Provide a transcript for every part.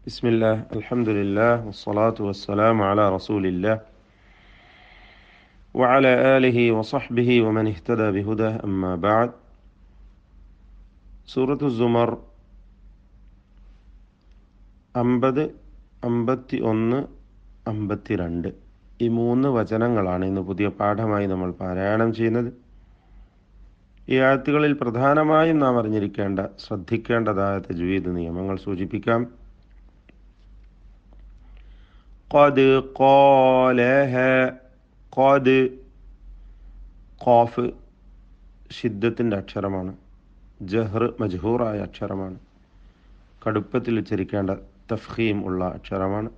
بسم الله الحمد لله والصلاة والسلام على رسول الله وعلى آله وصحبه ومن اهتدى بهداه أما بعد സൂറത്തു സുമർ 50, 51, 52 ഈ 3 വചനങ്ങളാണ് ഇന്ന് പുതിയ പാഠമായി നമ്മൾ പാരായണം ചെയ്യുന്നത്. ഈ ആയത്തുകളിൽ പ്രധാനമായും നാം അറിഞ്ഞിരിക്കേണ്ട, ശ്രദ്ധിക്കേണ്ടതായ തജ്വീദ് നിയമങ്ങൾ സൂചിപ്പിക്കാം. ഖദ് ഖാലഹ, ഖദ് ഖാഫ് ഷിദ്ദത്തിൻ്റെ അക്ഷരമാണ്, ജഹ്ർ മജ്ഹൂറായ അക്ഷരമാണ്, കടുപ്പത്തിൽ ഉച്ചരിക്കേണ്ട തഫ്ഖീം ഉള്ള അക്ഷരമാണ്.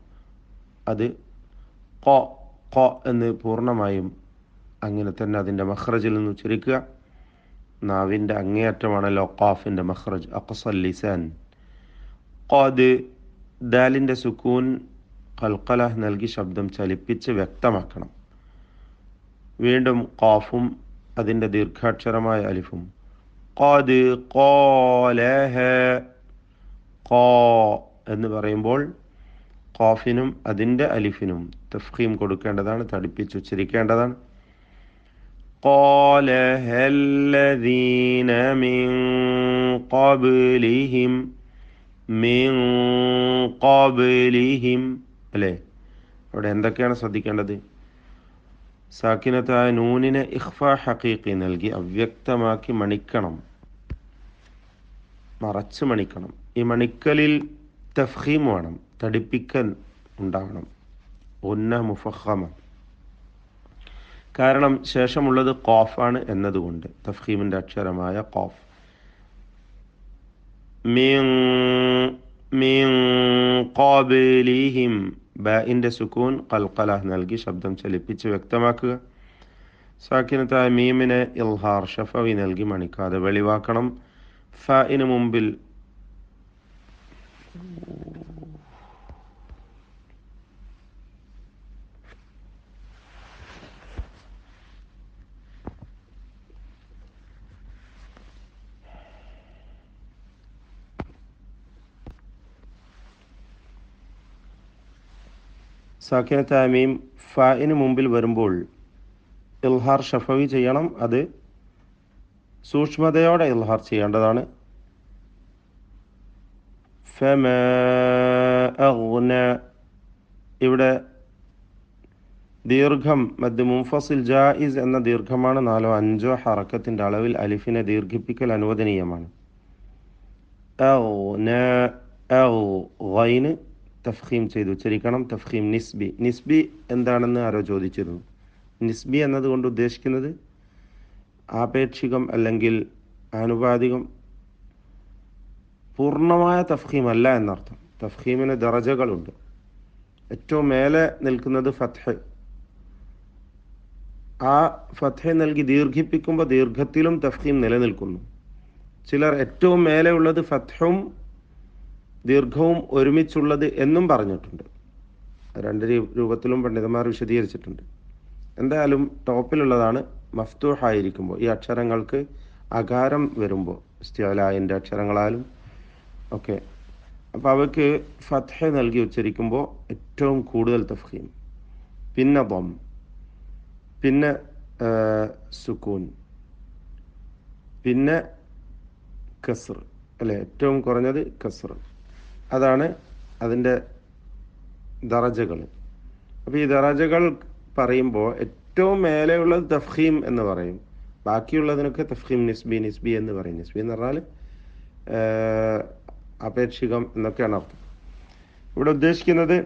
അത് ഖ ഖ എന്ന് പൂർണ്ണമായും അങ്ങനെ തന്നെ അതിൻ്റെ മഖ്റജിൽ നിന്ന് ഉച്ചരിക്കുക. നാവിൻ്റെ അങ്ങേയറ്റമാണല്ലോ ഖാഫിൻ്റെ മഖ്റജ്, അഖ്സൽ ലിസാൻ. ഖദ് ദാലിൻ്റെ സുക്കൂൻ ഖൽഖല നൽകി ശബ്ദം ചലിപ്പിച്ച് വ്യക്തമാക്കണം. വീണ്ടും ഖാഫും അതിൻ്റെ ദീർഘാക്ഷരമായ അലിഫും. ഖദ് ഖാലഹ, ഖാ എന്ന് പറയുമ്പോൾ ഖാഫിനും അതിൻ്റെ അലിഫിനും തഫ്ഖീം കൊടുക്കേണ്ടതാണ്, തടിപ്പിച്ച് ഉച്ചരിക്കേണ്ടതാണ്. ഖാലഹ അല്ലദീന മിൻ ഖബ്ലിഹിം, മിൻ ഖബ്ലിഹിം അല്ലേ. അവിടെ എന്തൊക്കെയാണ് ശ്രദ്ധിക്കേണ്ടത്? സാക്കിനത്തായ നൂനിനെ ഇഖ്ഫാ ഹഖീഖി നൽകി അവ്യക്തമാക്കി മണിക്കണം, മറച്ച് മണിക്കണം. ഈ മണിക്കലിൽ തഫ്ഖീം വേണം, തടിപ്പിക്കൽ ഉണ്ടാകണം, ഉന്ന മുഫഖമ. കാരണം ശേഷമുള്ളത് ഖാഫാണ് എന്നതുകൊണ്ട് തഫ്ഖീമിൻ്റെ അക്ഷരമായ ഖാഫ്. മിൻ മിൻ ഖബ്ലിഹിം, ബാഇൻ്റെ സുക്കൂൻ ഖൽഖല നൽകി ശബ്ദം ചലിപ്പിച്ച് വ്യക്തമാക്കുക. സാക്കിനത്തായ മീമിനെ ഇൽഹാർ ഷഫവി നൽകി മണിക്കാതെ വെളിവാക്കണം. ഫഇന് മുമ്പിൽ സാക്കിനത്തായ മീം ഫഇന് മുമ്പിൽ വരുമ്പോൾ ഇൽഹാർ ഷഫവി ചെയ്യണം. അത് സൂക്ഷ്മതയോടെ ഇൽഹാർ ചെയ്യേണ്ടതാണ്. ഫമാ അഗ്ന, ഇവിടെ ദീർഘം മദ് മുൻഫസിൽ ജായിസ് എന്ന ദീർഘമാണ്. 4 or 5 ഹറക്കത്തിൻ്റെ അളവിൽ അലിഫിനെ ദീർഘിപ്പിക്കൽ അനുവദനീയമാണ്. ഗൈന് തഫ്ഖീം ചെയ്ത് ഉച്ചരിക്കണം. തഫ്ഖീം നിസ്ബി. നിസ്ബി എന്താണെന്ന് ആരോ ചോദിച്ചിരുന്നു. നിസ്ബി എന്നതുകൊണ്ട് ഉദ്ദേശിക്കുന്നത് ആപേക്ഷികം അല്ലെങ്കിൽ ആനുപാതികം, പൂർണ്ണമായ തഫ്ഖീം അല്ല എന്നർത്ഥം. തഫ്ഖീമിന് ദറജകളുണ്ട്. ഏറ്റവും മേലെ നിൽക്കുന്നത് ഫത്ഹ്. ആ ഫത്ഹ് നൽകി ദീർഘിപ്പിക്കുമ്പോൾ ദീർഘത്തിലും തഫ്ഖീം നിലനിൽക്കുന്നു. ചിലർ ഏറ്റവും മേലെ ഉള്ളത് ഫത്ഹും ദീർഘവും ഒരുമിച്ചുള്ളത് എന്നും പറഞ്ഞിട്ടുണ്ട്. 2 രൂപത്തിലും പണ്ഡിതന്മാർ വിശദീകരിച്ചിട്ടുണ്ട്. എന്തായാലും ടോപ്പിലുള്ളതാണ് മഫ്തൂഹായിരിക്കുമ്പോൾ, ഈ അക്ഷരങ്ങൾക്ക് അകാരം വരുമ്പോൾ, ഇസ്തിഅലാഇൻ്റെ അക്ഷരങ്ങളാലും ഒക്കെ. അപ്പോൾ അവയ്ക്ക് ഫത്ഹ നൽകി ഉച്ചരിക്കുമ്പോൾ ഏറ്റവും കൂടുതൽ തഫ്ഖീം, പിന്നെ ദം, പിന്നെ സുക്കൂൻ, പിന്നെ കസ്ർ അല്ലേ, ഏറ്റവും കുറഞ്ഞത് കസ്ർ. അതാണ് അതിൻ്റെ ദറജകൾ. അപ്പോൾ ഈ ദറജകൾ പറയുമ്പോൾ ഏറ്റവും മേലെയുള്ളത് തഫ്ഖീം എന്ന് പറയും, ബാക്കിയുള്ളതിനൊക്കെ തഫ്ഖീം നിസ്ബി, നിസ്ബി എന്ന് പറയും. നിസ്ബി എന്ന് പറഞ്ഞാൽ അപേക്ഷികം എന്നൊക്കെയാണ് അർത്ഥം. ഇവിടെ ഉദ്ദേശിക്കുന്നത്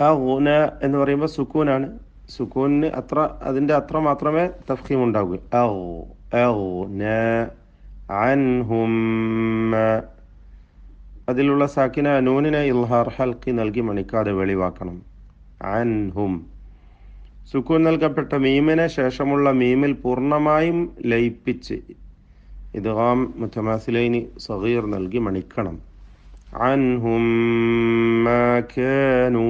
ആ ഊന എന്ന് പറയുമ്പോൾ സുക്കൂനാണ്. സുക്കൂനിന് അതിൻ്റെ അത്ര മാത്രമേ തഫ്ഖീം ഉണ്ടാകൂ. അൻഹും, അതിലുള്ള സാക്കിന നൂനിനെ ഇൽഹാർ ഹൽക്കി നൽകി മണിക്കാതെ വെളിവാക്കണം. അൻഹും. സുക്കൂൻ നൽകപ്പെട്ട മീമിനെ ശേഷമുള്ള മീമിൽ പൂർണ്ണമായും ലയിപ്പിച്ച് ഇദ്ഗാം മുതമാസിലൈനി സഗീർ നൽകി മണിക്കണം. അൻഹും മാ കാനൂ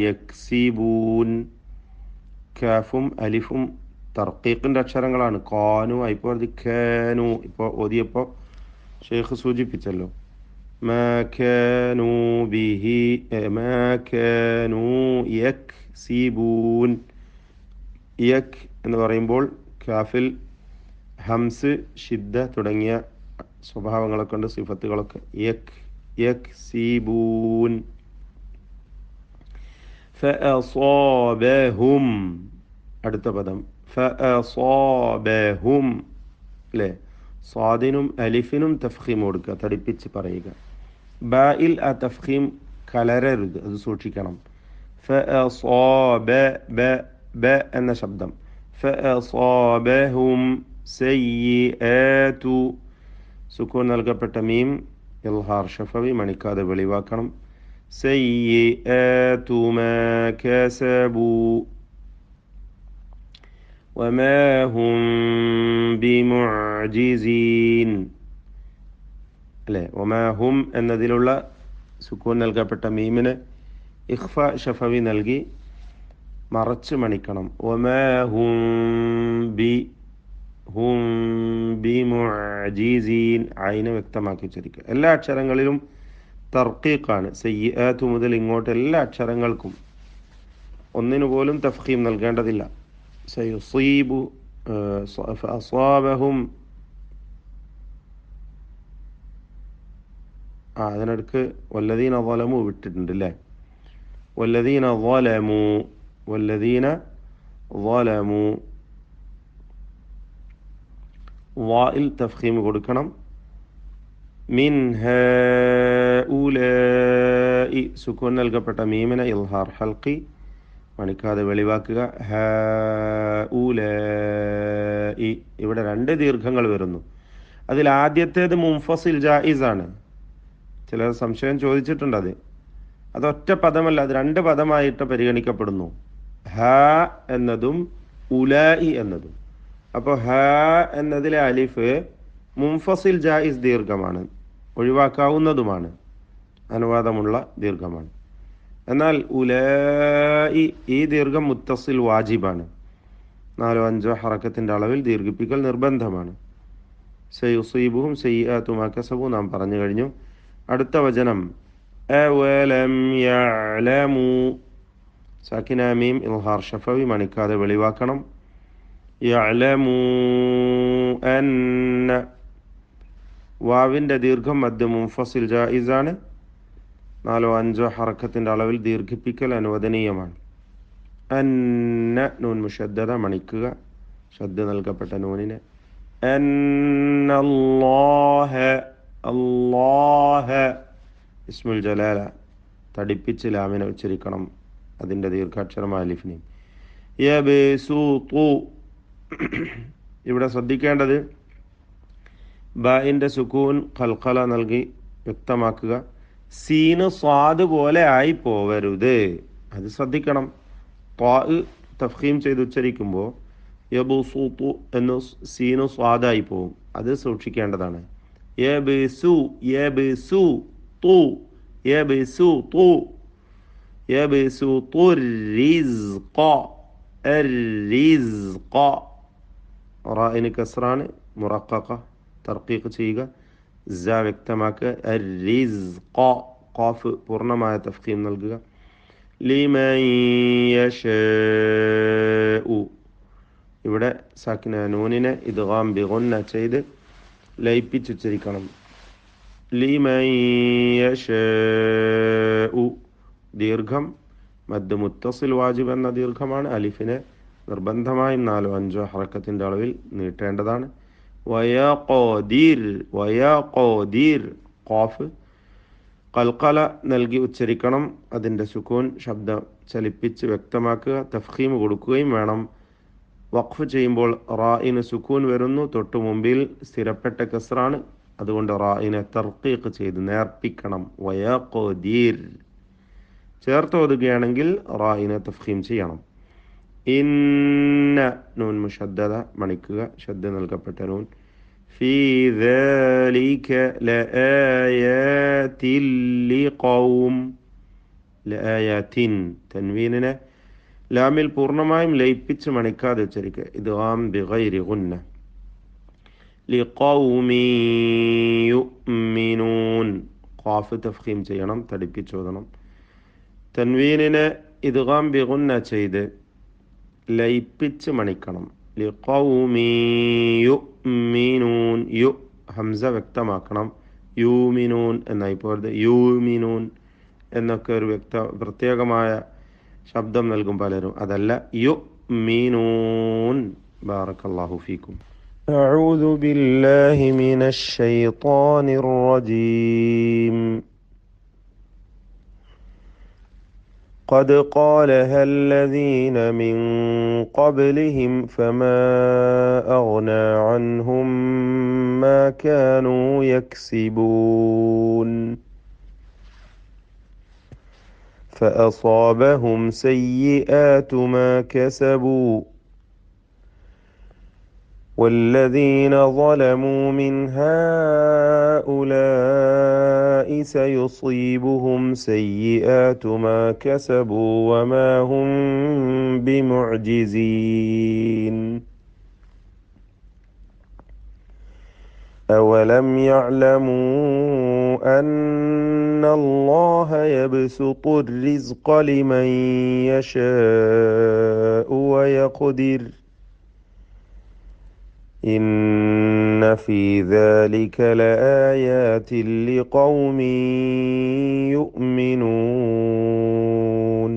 യക്സിബൂൻ. കാഫും അലിഫും തർക്കീഖിൻ്റെ അക്ഷരങ്ങളാണ്. ഖാനു ഇപ്പോൾ ഖാനു ഇപ്പോൾ ഓതിയപ്പോൾ ഷെയ്ഖ് സൂചിപ്പിച്ചല്ലോ. മാ കാനൂ ബിഹി മാ കാനൂ യക്സിബൂൻ. യക് എന്ന് പറയുമ്പോൾ കാഫിൽ ഹംസ്, ഷിദ്ദ തുടങ്ങിയ സ്വഭാവങ്ങളൊക്കെ ഉണ്ട്, സിഫത്തുകളൊക്കെ. യക്സിബൂൻ. ഫഅസാബഹും അടുത്ത പദം ഫഅസാബഹും അല്ലേ. സ്വാദിനും അലിഫിനും തഫ്ഖീം കൊടുക്കുക, തടിപ്പിച്ച് പറയുക. ബായിൽ ആ തഫ്ഖീം കലരരുത്, അത് സൂക്ഷിക്കണം. ഫഅസാബ ബ ബ എന്ന ശബ്ദം. ഫഅസാബഹും സയ്യിആതു. സുക്കൂൻ നൽകപ്പെട്ട മീം ഇൽഹാർ ഷഫവി മണിക്കാതെ വെളിവാക്കണം. സയ്യിആതു മാ കസബു വമാ ഹും ബിമുഅ്ജിസീൻ അല്ലേ. വമാ ഹും എന്നതിലുള്ള സുക്കൂൻ നൽകപ്പെട്ട മീമിന് ഇഖ്ഫ ഷഫവി നൽകി മറച്ച് മണിക്കണം. വമാ ഹും ബിമുഅ്ജിസീൻ. ഐന വ്യക്തമാക്കി ഉച്ചരിക്കുക. എല്ലാ അക്ഷരങ്ങളിലും തർക്കീഖാണ്. സയ്യിആതു മുതൽ ഇങ്ങോട്ട് എല്ലാ അക്ഷരങ്ങൾക്കും ഒന്നിനു പോലും തഫ്ഖീം നൽകേണ്ടതില്ല. സയുസീബു ഫഅസാബഹും അതിനടുക്ക് വല്ലദീന ളലമു വിട്ടിട്ടുണ്ട് അല്ലേ. വല്ലദീന ളലമു വായിൽ തഫ്ഖീം കൊടുക്കണം. മിൻ ഹഉലാഇ സുക്കൂൻ നൽകപ്പെട്ട മീമിനെ ഇൽഹാർ ഹൽഖി മണിക്കാതെ വെളിവാക്കുക. ഹഉലാഇ ഇവിടെ രണ്ട് ദീർഘങ്ങൾ വരുന്നു. അതിൽ ആദ്യത്തേത് മുൻഫസിൽ ജായിസ് ആണ്. ചിലർ സംശയം ചോദിച്ചിട്ടുണ്ട്. അതൊറ്റ പദമല്ല, അത് രണ്ട് പദമായിട്ട് പരിഗണിക്കപ്പെടുന്നു. ഹ എന്നതും ഉലായി എന്നതും. അപ്പോൾ ഹ എന്നതിലെ അലിഫ് മുൻഫസിൽ ജായിസ് ദീർഘമാണ്, ഒഴിവാക്കാവുന്നതുമാണ്, അനുവാദമുള്ള ദീർഘമാണ്. എന്നാൽ ഉലായി ഈ ദീർഘം മുത്തസിൽ വാജിബാണ്. 4-5 ഹറക്കത്തിൻ്റെ അളവിൽ ദീർഘിപ്പിക്കൽ നിർബന്ധമാണ്. സയുസീബുഹും സയ്യിആതു മാ കസബു നാം പറഞ്ഞു കഴിഞ്ഞു. അടുത്ത വചനം അവലം യഅലമു സാക്കിന മീം ഇൽഹാർ ഷഫവി മണിക്കാതെ വെളിവാക്കണം. യഅലമു അന്ന വാവിൻ്റെ ദീർഘം മദ്ദ മുൻഫസിൽ ജായിസാണ്. 4-5 ഹറക്കത്തിൻ്റെ അളവിൽ ദീർഘിപ്പിക്കൽ അനുവദനീയമാണ്. അന്ന നൂൻ മുഷദ്ദദ മണിക്കുക, ശ്രദ്ധ നൽകപ്പെട്ട നൂനിനെ. അന്നല്ലാഹ അല്ലാഹ ഇസ്മുൽ ജലാല തടിപ്പിച്ച് ലാമിനെ ഉച്ചരിക്കണം, അതിൻ്റെ ദീർഘാക്ഷരമായ അലിഫിനെയും. യബ്സുതു ഇവിടെ ശ്രദ്ധിക്കേണ്ടത് ബാഇൻ്റെ സുക്കൂൻ ഖൽഖല നൽകി വ്യക്തമാക്കുക. സീന് സ്വാദ് പോലെ ആയി പോവരുത്, അത് ശ്രദ്ധിക്കണം. ത്വാ തഫ്ഖീം ചെയ്ത് ഉച്ചരിക്കുമ്പോൾ യബ്സുതു എന്ന് സീന് സ്വാദായി പോവും, അത് സൂക്ഷിക്കേണ്ടതാണ്. യബ്സു യബ്സു തു യബ്സു തു യബ്സു റിസ്ഖ الرزق റാഇന് കസ്റാണ്, മുറഖഖ തർക്കീഖ് ചെയ്യുക, സ വ്യക്തമാക്കുക. الرزق ഖാഫ് പൂർണ്ണമായ തഫ്ഖീം നൽകുക. ലിമൻ യശാഉ ഇവിടെ സാക്കിന നൂനിനെ ഇദ്ഗാം ബിഗുന്ന ചെയ്ത് ലയിപ്പിച്ചുച്ചരിക്കണം. ലിമൻ യശാഉ ദീർഘം മദ് മുത്തസിൽ വാജിബ് എന്ന ദീർഘമാണ്. അലിഫിനെ നിർബന്ധമായും 4-5 ഹറക്കത്തിൻ്റെ അളവിൽ നീട്ടേണ്ടതാണ്. വയഖദീർ വയഖദീർ ഖാഫ് ഖൽഖല നൽകി ഉച്ചരിക്കണം, അതിൻ്റെ സുക്കൂൻ ശബ്ദം ചലിപ്പിച്ച് വ്യക്തമാക്കുക, തഫ്ഖീം കൊടുക്കുകയും വേണം. വഖഫ് ചെയ്യുമ്പോൾ റാഇന് സുക്കൂൻ വരുന്നു, തൊട്ടു മുമ്പിൽ സ്ഥിരപ്പെട്ട കസ്റാണ്, അതുകൊണ്ട് റാഇനെ തർക്കീഖ് ചെയ്ത് നേർപ്പിക്കണം. വയഖദീർ ചേർത്ത് ഓതുകയാണെങ്കിൽ റാഇനെ തഫ്ഖീം ചെയ്യണം. ഇന്ന നൂൻ മുഷദ്ദദ മണിക്കുക, ശ്രദ്ധ നൽകപ്പെട്ട നൂൻ. ഫീ ദാലിക ലആയാതിൻ ലിഖൗം ലആയാതിൻ തൻവീനിനെ ലാമിൽ പൂർണ്ണമായും ലയിപ്പിച്ച് മണിക്കാതെ ഉച്ചരിക്കുക. ഇദ്ഗാം ബിഗൈരി ഗുന്ന. ലിഖൗമി യുഅ്മിനൂൻ. ഖാഫ് തഫ്ഖീം ചെയ്യണം, തടിപ്പിച്ചോദണം. തൻവീനിനെ ഇദ്ഗാം ബിഗുന്ന ചെയ്ത് ലയിപ്പിച്ച് മണിക്കണം. ലിഖൗമി യുഅ്മിനൂൻ. യു ഹംസ വ്യക്തമാക്കണം. യൂമിനൂൻ എന്നായി പോരുത്. യൂമിനൂൻ എന്നൊക്കെ ഒരു പ്രത്യേകമായ ശബ്ദം നൽകും പലരും. അതല്ല, യുഅ്മിനൂൻ. ബാറക്കല്ലാഹു ഫീക്കും. أعوذ بالله من الشيطان الرجيم. قد قالها الذين من قبلهم فما أغنى عنهم ما كانوا يكسبون فأصابهم سيئات ما كسبوا والذين ظلموا من هؤلاء سيصيبهم سيئات ما كسبوا وما هم بمعجزين أولم يعلموا أن الله يبسط الرزق لمن يشاء ويقدر إن في ذلك لآيات لقوم يؤمنون.